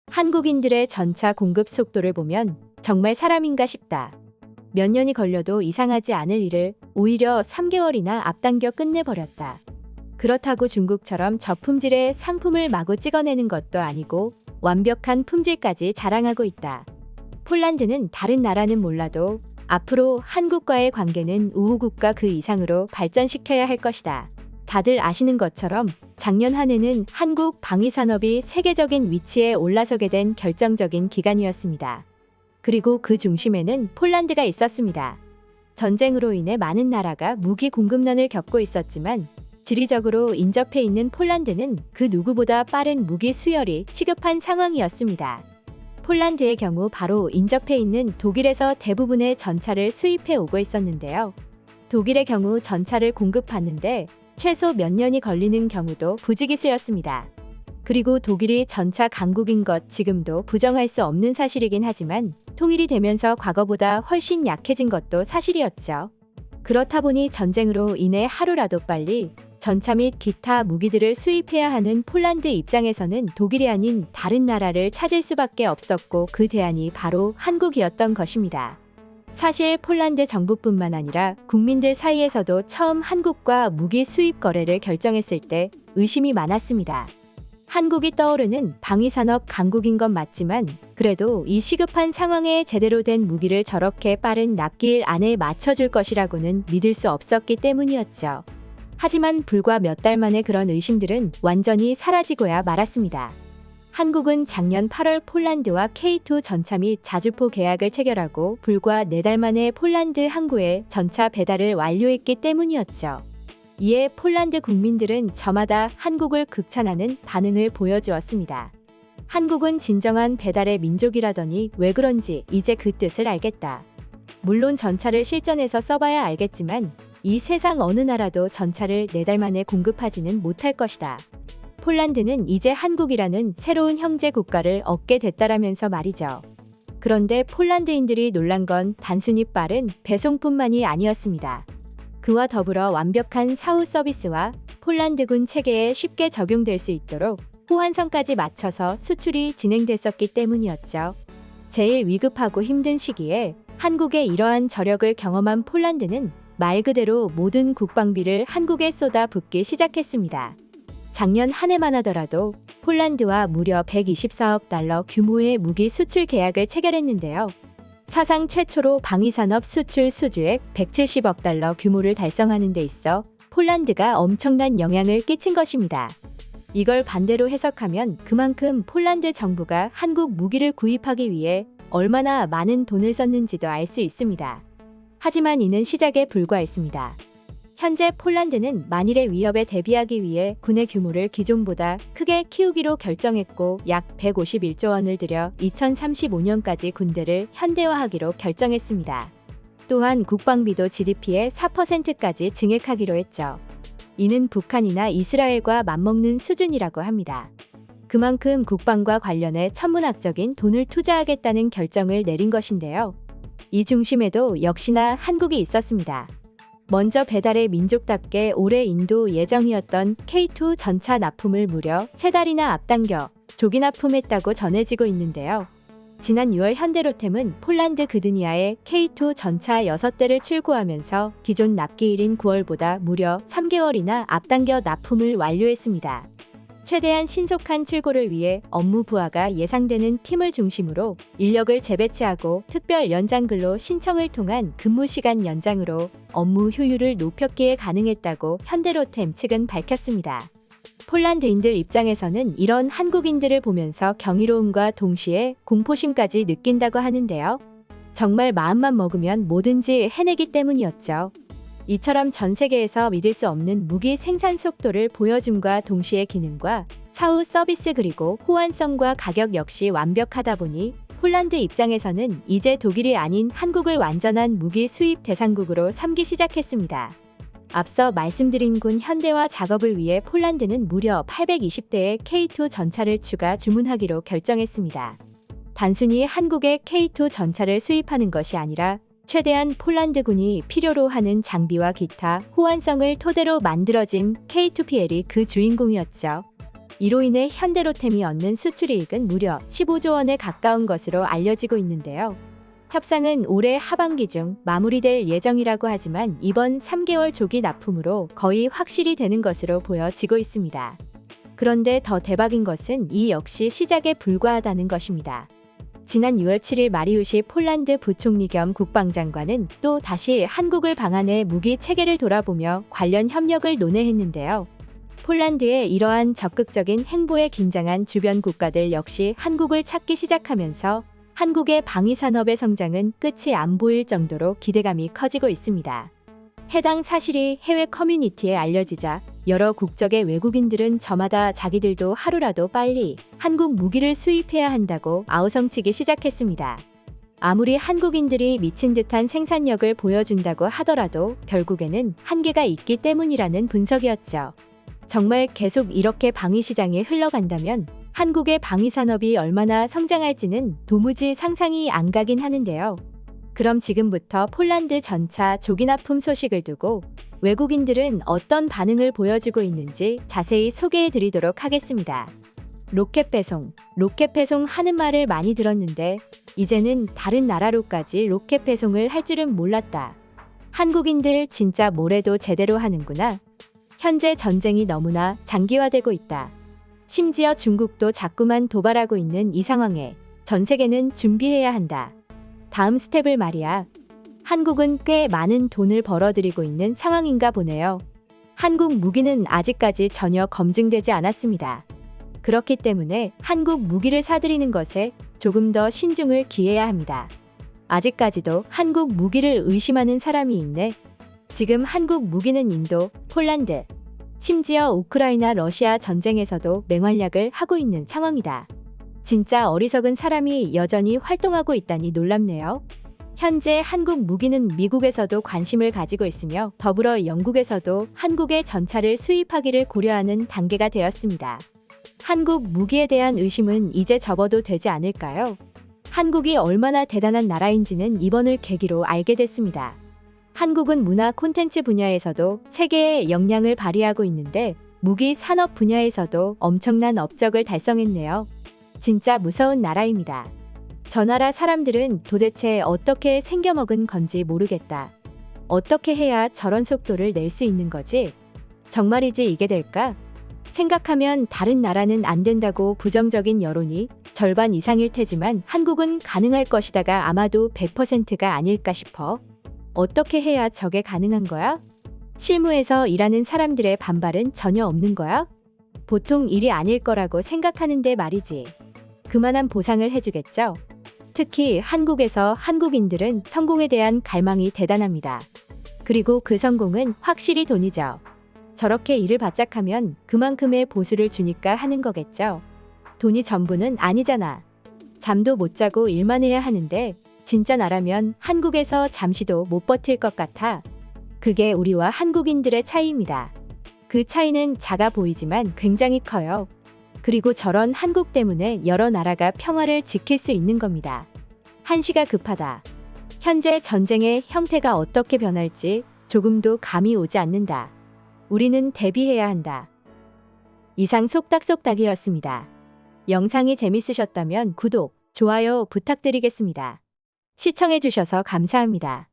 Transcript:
한국인들의 전차 공급 속도를 보면 정말 사람인가 싶다. 몇 년이 걸려도 이상하지 않을 일을 오히려 3개월이나 앞당겨 끝내버렸다. 그렇다고 중국처럼 저품질의 상품을 마구 찍어내는 것도 아니고 완벽한 품질까지 자랑하고 있다. 폴란드는 다른 나라는 몰라도 앞으로 한국과의 관계는 우호국가 그 이상으로 발전시켜야 할 것이다. 다들 아시는 것처럼 작년 한 해는 한국 방위산업이 세계적인 위치에 올라서게 된 결정적인 기간이었습니다. 그리고 그 중심에는 폴란드가 있었습니다. 전쟁으로 인해 많은 나라가 무기 공급난을 겪고 있었지만 지리적으로 인접해 있는 폴란드는 그 누구보다 빠른 무기 수혈이 시급한 상황이었습니다. 폴란드의 경우 바로 인접해 있는 독일에서 대부분의 전차를 수입해 오고 있었는데요. 독일의 경우 전차를 공급받는데 최소 몇 년이 걸리는 경우도 부지기수였습니다. 그리고 독일이 전차 강국인 것 지금도 부정할 수 없는 사실이긴 하지만 통일이 되면서 과거보다 훨씬 약해진 것도 사실이었죠. 그렇다 보니 전쟁으로 인해 하루라도 빨리 전차 및 기타 무기들을 수입해야 하는 폴란드 입장에서는 독일이 아닌 다른 나라를 찾을 수밖에 없었고 그 대안이 바로 한국이었던 것입니다. 사실 폴란드 정부뿐만 아니라 국민들 사이에서도 처음 한국과 무기 수입 거래를 결정했을 때 의심이 많았습니다. 한국이 떠오르는 방위산업 강국인 건 맞지만 그래도 이 시급한 상황에 제대로 된 무기를 저렇게 빠른 납기일 안에 맞춰줄 것이라고는 믿을 수 없었기 때문이었죠. 하지만 불과 몇 달 만에 그런 의심들은 완전히 사라지고야 말았습니다. 한국은 작년 8월 폴란드와 K2 전차 및 자주포 계약을 체결하고 불과 4달 만에 폴란드 항구에 전차 배달을 완료했기 때문이었죠. 이에 폴란드 국민들은 저마다 한국을 극찬하는 반응을 보여주었습니다. 한국은 진정한 배달의 민족이라더니 왜 그런지 이제 그 뜻을 알겠다. 물론 전차를 실전에서 써봐야 알겠지만 이 세상 어느 나라도 전차를 4달 만에 공급하지는 못할 것이다. 폴란드는 이제 한국이라는 새로운 형제 국가를 얻게 됐다라면서 말이죠. 그런데 폴란드인들이 놀란 건 단순히 빠른 배송뿐만이 아니었습니다. 그와 더불어 완벽한 사후 서비스와 폴란드군 체계에 쉽게 적용될 수 있도록 호환성까지 맞춰서 수출이 진행됐었기 때문이었죠. 제일 위급하고 힘든 시기에 한국의 이러한 저력을 경험한 폴란드는 말 그대로 모든 국방비를 한국에 쏟아붓기 시작했습니다. 작년 한 해만 하더라도 폴란드와 무려 124억 달러 규모의 무기 수출 계약을 체결했는데요. 사상 최초로 방위산업 수출 수주액 170억 달러 규모를 달성하는 데 있어 폴란드가 엄청난 영향을 끼친 것입니다. 이걸 반대로 해석하면 그만큼 폴란드 정부가 한국 무기를 구입하기 위해 얼마나 많은 돈을 썼는지도 알 수 있습니다. 하지만 이는 시작에 불과했습니다. 현재 폴란드는 만일의 위협에 대비하기 위해 군의 규모를 기존보다 크게 키우기로 결정했고 약 151조 원을 들여 2035년까지 군대를 현대화하기로 결정했습니다. 또한 국방비도 GDP의 4%까지 증액하기로 했죠. 이는 북한이나 이스라엘과 맞먹는 수준이라고 합니다. 그만큼 국방과 관련해 천문학적인 돈을 투자하겠다는 결정을 내린 것인데요. 이 중심에도 역시나 한국이 있었습니다. 먼저 배달의 민족답게 올해 인도 예정이었던 K2 전차 납품을 무려 3달이나 앞당겨 조기 납품했다고 전해지고 있는데요. 지난 6월 현대로템은 폴란드 그드니아에 K2 전차 6대를 출고하면서 기존 납기일인 9월보다 무려 3개월이나 앞당겨 납품을 완료했습니다. 최대한 신속한 출고를 위해 업무 부하가 예상되는 팀을 중심으로 인력을 재배치하고 특별 연장 근로 신청을 통한 근무 시간 연장으로 업무 효율을 높였기에 가능했다고 현대로템 측은 밝혔습니다. 폴란드인들 입장에서는 이런 한국인들을 보면서 경이로움과 동시에 공포심까지 느낀다고 하는데요. 정말 마음만 먹으면 뭐든지 해내기 때문이었죠. 이처럼 전 세계에서 믿을 수 없는 무기 생산 속도를 보여줌과 동시에 기능과 사후 서비스 그리고 호환성과 가격 역시 완벽하다 보니 폴란드 입장에서는 이제 독일이 아닌 한국을 완전한 무기 수입 대상국으로 삼기 시작했습니다. 앞서 말씀드린 군 현대화 작업을 위해 폴란드는 무려 820대의 K2 전차를 추가 주문하기로 결정했습니다. 단순히 한국의 K2 전차를 수입하는 것이 아니라 최대한 폴란드군이 필요로 하는 장비와 기타 호환성을 토대로 만들어진 K2PL이 그 주인공이었죠. 이로 인해 현대로템이 얻는 수출이익은 무려 15조 원에 가까운 것으로 알려지고 있는데요. 협상은 올해 하반기 중 마무리될 예정이라고 하지만 이번 3개월 조기 납품으로 거의 확실히 되는 것으로 보여지고 있습니다. 그런데 더 대박인 것은 이 역시 시작에 불과하다는 것입니다. 지난 6월 7일 마리우시 폴란드 부총리 겸 국방장관은 또 다시 한국을 방한해 무기 체계를 돌아보며 관련 협력을 논의했는데요. 폴란드의 이러한 적극적인 행보에 긴장한 주변 국가들 역시 한국을 찾기 시작하면서 한국의 방위산업의 성장은 끝이 안 보일 정도로 기대감이 커지고 있습니다. 해당 사실이 해외 커뮤니티에 알려지자 여러 국적의 외국인들은 저마다 자기들도 하루라도 빨리 한국 무기를 수입해야 한다고 아우성치기 시작했습니다. 아무리 한국인들이 미친 듯한 생산력을 보여준다고 하더라도 결국에는 한계가 있기 때문이라는 분석이었죠. 정말 계속 이렇게 방위 시장이 흘러간다면 한국의 방위 산업이 얼마나 성장할지는 도무지 상상이 안 가긴 하는데요. 그럼 지금부터 폴란드 전차 조기 납품 소식을 두고 외국인들은 어떤 반응을 보여주고 있는지 자세히 소개해 드리도록 하겠습니다. 로켓 배송 하는 말을 많이 들었는데 이제는 다른 나라로까지 로켓 배송을 할 줄은 몰랐다. 한국인들 진짜 뭐래도 제대로 하는구나. 현재 전쟁이 너무나 장기화되고 있다. 심지어 중국도 자꾸만 도발하고 있는 이 상황에 전 세계는 준비해야 한다. 다음 스텝을 말이야. 한국은 꽤 많은 돈을 벌어들이고 있는 상황인가 보네요. 한국 무기는 아직까지 전혀 검증되지 않았습니다. 그렇기 때문에 한국 무기를 사들이는 것에 조금 더 신중을 기해야 합니다. 아직까지도 한국 무기를 의심하는 사람이 있네. 지금 한국 무기는 인도, 폴란드, 심지어 우크라이나 러시아 전쟁에서도 맹활약을 하고 있는 상황이다. 진짜 어리석은 사람이 여전히 활동하고 있다니 놀랍네요. 현재 한국 무기는 미국에서도 관심을 가지고 있으며 더불어 영국에서도 한국의 전차를 수입하기를 고려하는 단계가 되었습니다. 한국 무기에 대한 의심은 이제 접어도 되지 않을까요? 한국이 얼마나 대단한 나라인지는 이번을 계기로 알게 됐습니다. 한국은 문화 콘텐츠 분야에서도 세계의 역량을 발휘하고 있는데 무기 산업 분야에서도 엄청난 업적을 달성했네요. 진짜 무서운 나라입니다. 저 나라 사람들은 도대체 어떻게 생겨먹은 건지 모르겠다. 어떻게 해야 저런 속도를 낼 수 있는 거지? 정말이지 이게 될까? 생각하면 다른 나라는 안 된다고 부정적인 여론이 절반 이상일 테지만 한국은 가능할 것이다가 아마도 100%가 아닐까 싶어. 어떻게 해야 저게 가능한 거야? 실무에서 일하는 사람들의 반발은 전혀 없는 거야? 보통 일이 아닐 거라고 생각하는데 말이지. 그만한 보상을 해주겠죠? 특히 한국에서 한국인들은 성공에 대한 갈망이 대단합니다. 그리고 그 성공은 확실히 돈이죠. 저렇게 일을 바짝 하면 그만큼의 보수를 주니까 하는 거겠죠. 돈이 전부는 아니잖아. 잠도 못 자고 일만 해야 하는데 진짜 나라면 한국에서 잠시도 못 버틸 것 같아. 그게 우리와 한국인들의 차이입니다. 그 차이는 작아 보이지만 굉장히 커요. 그리고 저런 한국 때문에 여러 나라가 평화를 지킬 수 있는 겁니다. 한시가 급하다. 현재 전쟁의 형태가 어떻게 변할지 조금도 감이 오지 않는다. 우리는 대비해야 한다. 이상 속닥속닥이었습니다. 영상이 재밌으셨다면 구독, 좋아요 부탁드리겠습니다. 시청해주셔서 감사합니다.